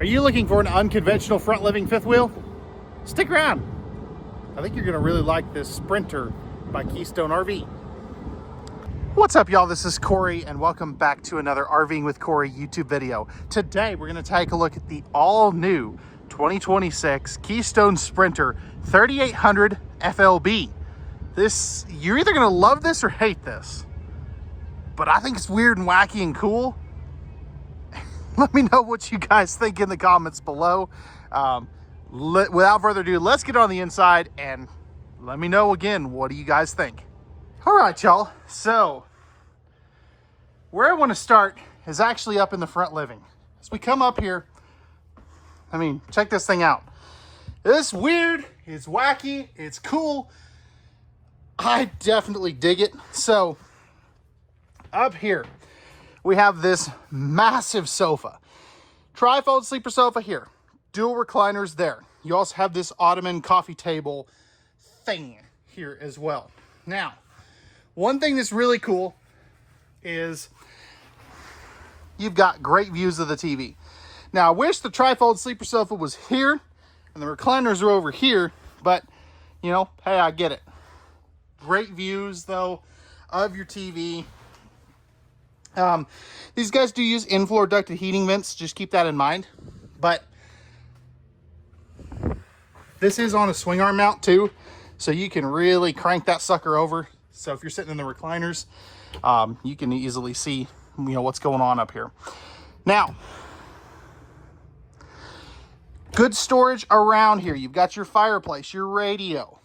Are you looking for an unconventional front living fifth wheel? Stick around. I think you're gonna really like this Sprinter by Keystone RV. What's up, y'all? This is Cory and welcome back to another RVing with Cory YouTube video. Today, we're gonna take a look at the all new 2026 Keystone Sprinter 3800 FLB. You're either gonna love this or hate this, but I think it's weird and wacky and cool. Let me know what you guys think in the comments below. Without further ado, let's get on the inside and let me know again, what do you guys think? All right, y'all. So where I want to start is actually up in the front living. As we come up here, I mean, check this thing out. It's weird, it's wacky, it's cool. I definitely dig it. So up here, we have this massive sofa. Tri-fold sleeper sofa here. Dual recliners there. You also have this ottoman coffee table thing here as well. Now, one thing that's really cool is you've got great views of the TV. Now, I wish the tri-fold sleeper sofa was here and the recliners are over here, but, you know, hey, I get it. Great views, though, of your TV. These guys do use in-floor ducted heating vents. Just keep that in mind. But this is on a swing arm mount too, so you can really crank that sucker over. So if you're sitting in the recliners, you can easily see, you know, what's going on up here. Now, good storage around here. You've got your fireplace, your radio.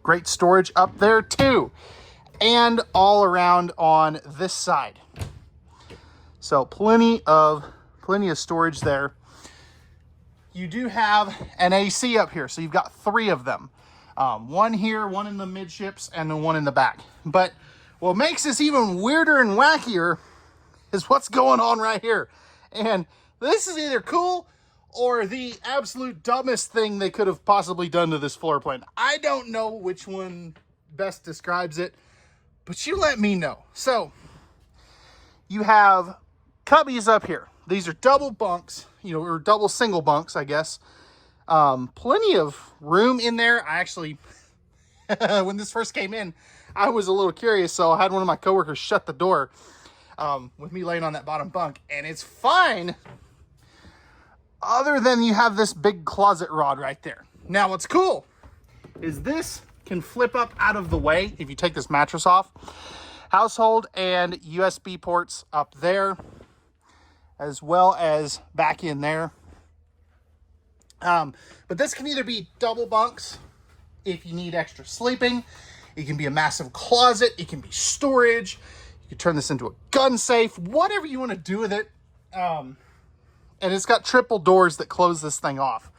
Great storage up there too. And all around on this side. So plenty of storage there. You do have an AC up here, so you've got three of them. One here, one in the midships, and then one in the back. But what makes this even weirder and wackier is what's going on right here. And this is either cool or the absolute dumbest thing they could have possibly done to this floor plan. I don't know which one best describes it, but you let me know. So you have cubbies up here. These are double bunks, you know, or double single bunks, I guess. Plenty of room in there. I actually, when this first came in, I was a little curious, so I had one of my coworkers shut the door with me laying on that bottom bunk, and it's fine, other than you have this big closet rod right there. Now, what's cool is this can flip up out of the way if you take this mattress off. Household and USB ports up there, as well as back in there. But this can either be double bunks if you need extra sleeping. It can be a massive closet. It can be storage. You can turn this into a gun safe, whatever you want to do with it. And it's got triple doors that close this thing off,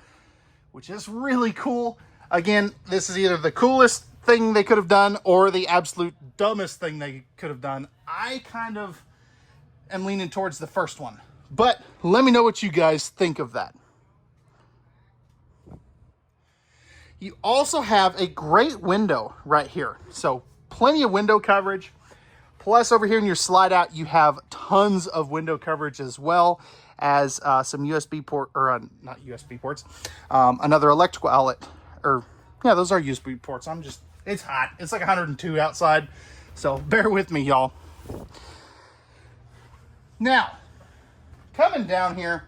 which is really cool. Again, this is either the coolest thing they could have done or the absolute dumbest thing they could have done. I kind of am leaning towards the first one, but let me know what you guys think of that. You also have a great window right here. So plenty of window coverage. Plus over here in your slide out, you have tons of window coverage as well as some USB port, or not USB ports, another electrical outlet. Or, yeah, those are USB ports. It's hot. It's like 102 outside. So bear with me, y'all. Now, coming down here,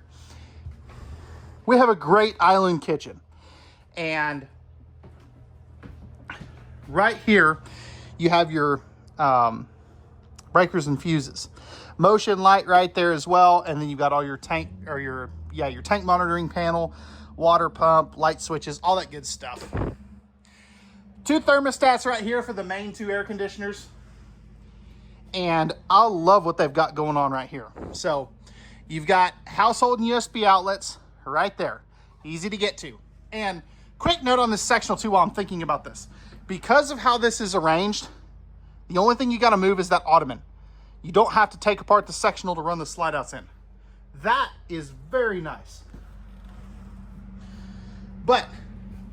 we have a great island kitchen. And right here, you have your breakers and fuses. Motion light right there as well. And then you've got all your tank, or your tank monitoring panel, water pump, light switches, all that good stuff. Two thermostats right here for the main two air conditioners. And I love what they've got going on right here. So you've got household and USB outlets right there. Easy to get to. And quick note on this sectional too while I'm thinking about this. Because of how this is arranged, the only thing you got to move is that ottoman. You don't have to take apart the sectional to run the slide outs in. That is very nice. But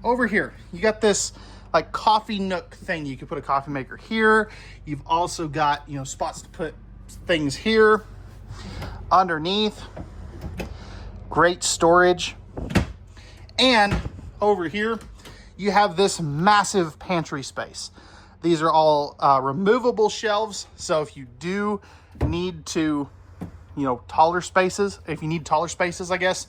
over here, you got this like coffee nook thing. You can put a coffee maker here. You've also got, you know, spots to put things here underneath. great storage. And over here, you have this massive pantry space. These are all removable shelves. So if you do need to, taller spaces, if you need taller spaces, I guess,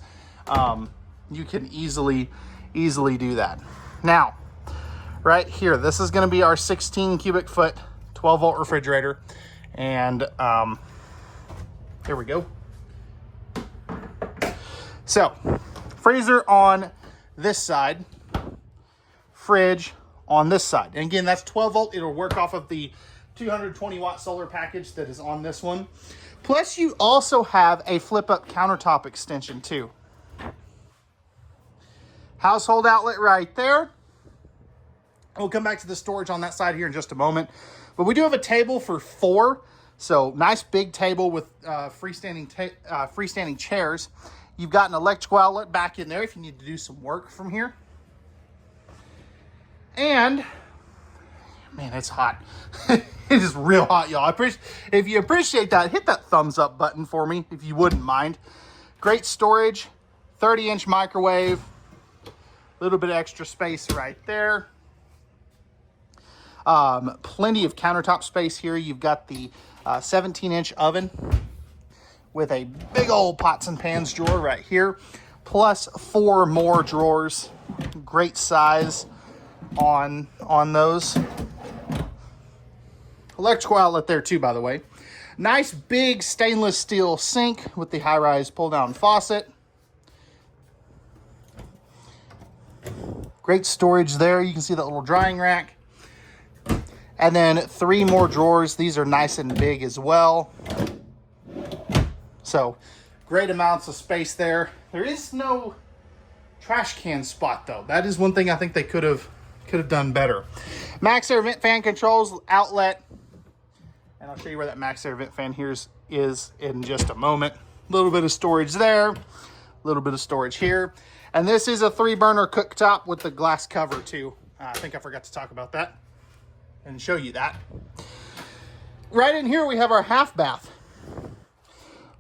you can easily do that. Now, right here, this is going to be our 16 cubic foot, 12 volt refrigerator. And there we go. So, freezer on this side, fridge on this side. And again, that's 12 volt. It'll work off of the 220 watt solar package that is on this one. Plus, you also have a flip up countertop extension too. Household outlet right there. We'll come back to the storage on that side here in just a moment. But we do have a table for 4. So nice big table with freestanding chairs. You've got an electrical outlet back in there if you need to do some work from here. And, man, it's hot. It is real hot, y'all. If you appreciate that, hit that thumbs up button for me, if you wouldn't mind. Great storage, 30-inch microwave, a little bit of extra space right there. Plenty of countertop space here. You've got the 17-inch oven with a big old pots and pans drawer right here, plus 4 more drawers. Great size on those. Electrical outlet there too, by the way. Nice big stainless steel sink with the high-rise pull-down faucet. Great storage there. You can see that little drying rack. And then 3 more drawers. These are nice and big as well. So great amounts of space there. There is no trash can spot though. That is one thing I think they could have done better. Max Air vent fan controls, outlet. And I'll show you where that Max Air vent fan here is in just a moment. A little bit of storage there. A little bit of storage here. And this is a 3-burner cooktop with the glass cover too. I think I forgot to talk about that and show you that. Right in here we have our half bath.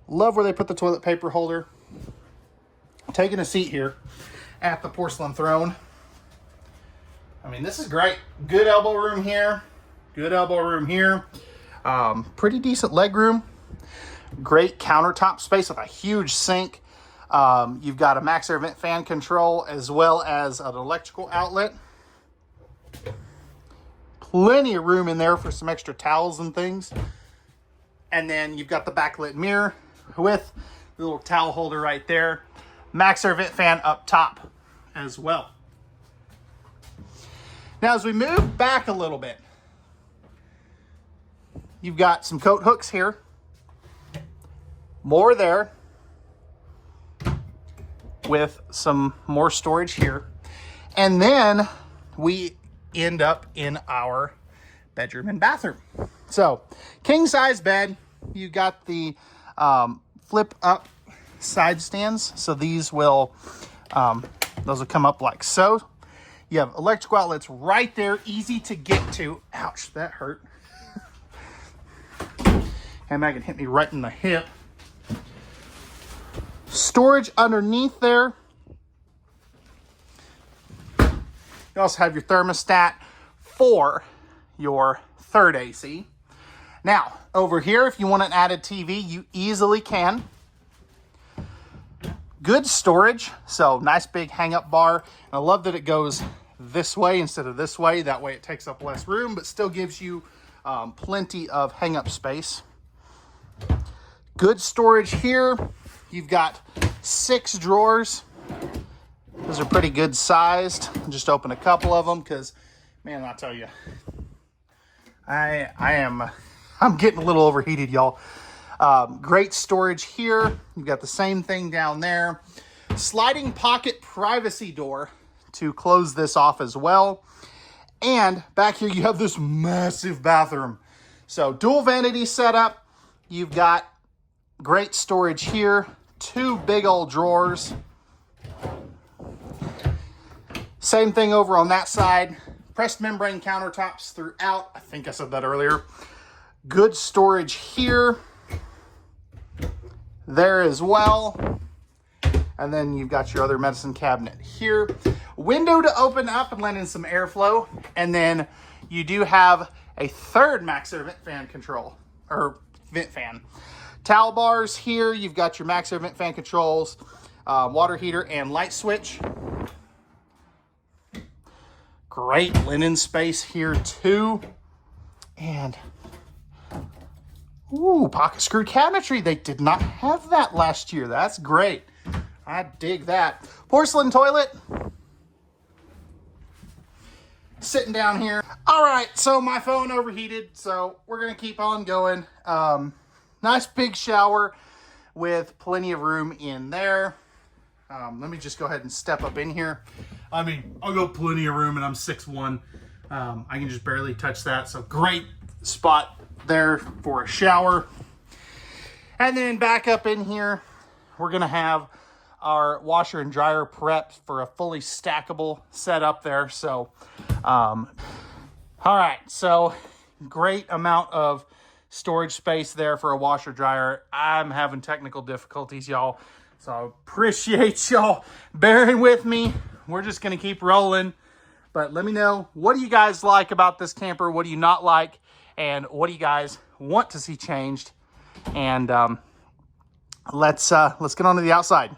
Love where they put the toilet paper holder. Taking a seat here at the porcelain throne. I mean, this is great. Good elbow room here. Good elbow room here. Pretty decent leg room. Great countertop space with a huge sink. You've got a Max Air vent fan control as well as an electrical outlet. Plenty of room in there for some extra towels and things. And then you've got the backlit mirror with the little towel holder right there. Max Air vent fan up top as well. Now, as we move back a little bit, you've got some coat hooks here. More there. With some more storage here. And then we end up in our bedroom and bathroom. So, king size bed. You got the flip up side stands. So these will, those will come up like so. You have electrical outlets right there, easy to get to. Ouch, that hurt. And Megan hit me right in the hip. Storage underneath there. You also have your thermostat for your third AC. Now, over here, if you want an added TV, you easily can. Good storage, so nice big hang-up bar. And I love that it goes this way instead of this way. That way it takes up less room, but still gives you plenty of hang-up space. Good storage here. You've got 6 drawers. Those are pretty good sized. I'll just open a couple of them because, man, I'll tell you, I'm getting a little overheated, y'all. Great storage here. You've got the same thing down there. Sliding pocket privacy door to close this off as well. And back here you have this massive bathroom. So dual vanity setup. You've got great storage here. 2 big old drawers. Same thing over on that side. Pressed membrane countertops throughout. I think I said that earlier. Good storage here. There as well. And then you've got your other medicine cabinet here. Window to open up and let in some airflow. And then you do have a third max air vent fan control, or vent fan. Towel bars here. You've got your max air vent fan controls, water heater, and light switch. Great linen space here too. And ooh, pocket screw cabinetry. They did not have that last year. That's great. I dig that. Porcelain toilet. Sitting down here. All right, so my phone overheated, so we're gonna keep on going. Nice big shower with plenty of room in there. Let me just go ahead and step up in here. I mean, I'll go plenty of room, and I'm 6'1". I can just barely touch that, so great spot there for a shower. And then back up in here, we're gonna have our washer and dryer prep for a fully stackable setup there. So, all right, so great amount of storage space there for a washer dryer. I'm having technical difficulties, y'all, so I appreciate y'all bearing with me. We're just gonna keep rolling, but let me know, what do you guys like about this camper? What do you not like? And what do you guys want to see changed? And let's get on to the outside.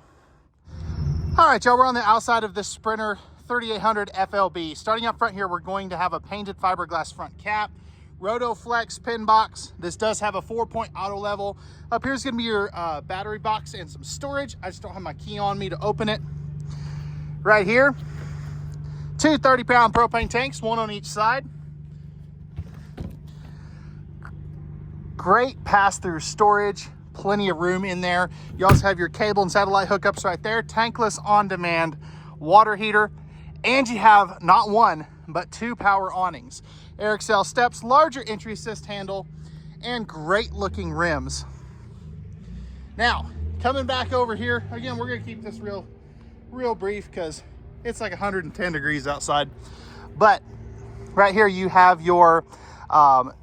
All right, y'all, we're on the outside of this Sprinter 3800 FLB. Starting up front here, we're going to have a painted fiberglass front cap, Rotoflex pin box. This does have a 4-point auto level. Up here's gonna be your battery box and some storage. I just don't have my key on me to open it. Right here, two 30-pound propane tanks, one on each side. Great pass-through storage, plenty of room in there. You also have your cable and satellite hookups right there, tankless on-demand water heater, and you have not one, but two power awnings. Air Excel steps, larger entry assist handle, and great looking rims. Now, coming back over here, again, we're gonna keep this real brief because it's like 110 degrees outside. But right here you have your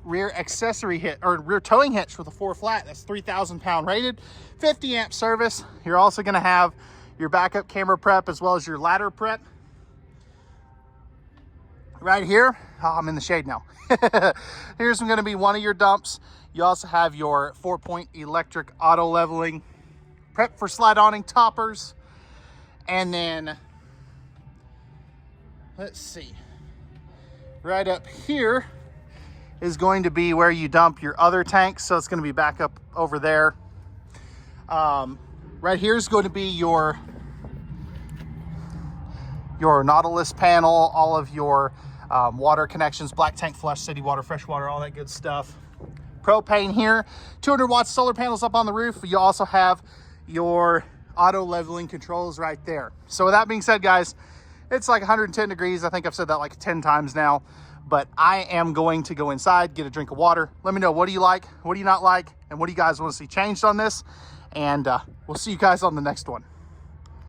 rear accessory hitch, or rear towing hitch with a 4 flat. That's 3,000 pound rated, 50 amp service. You're also gonna have your backup camera prep as well as your ladder prep. Right here, oh, I'm in the shade now. Here's gonna be one of your dumps. You also have your 4-point electric auto leveling, prep for slide awning toppers. And then, let's see, right up here is going to be where you dump your other tanks. So it's going to be back up over there. Right here is going to be your Nautilus panel, all of your water connections, black tank flush, city water, fresh water, all that good stuff. Propane here, 200 watt solar panels up on the roof. You also have your auto leveling controls right there. So with that being said, guys, it's like 110 degrees. I think I've said that like 10 times now, but I am going to go inside, get a drink of water. Let me know, what do you like? What do you not like? And what do you guys want to see changed on this? And we'll see you guys on the next one.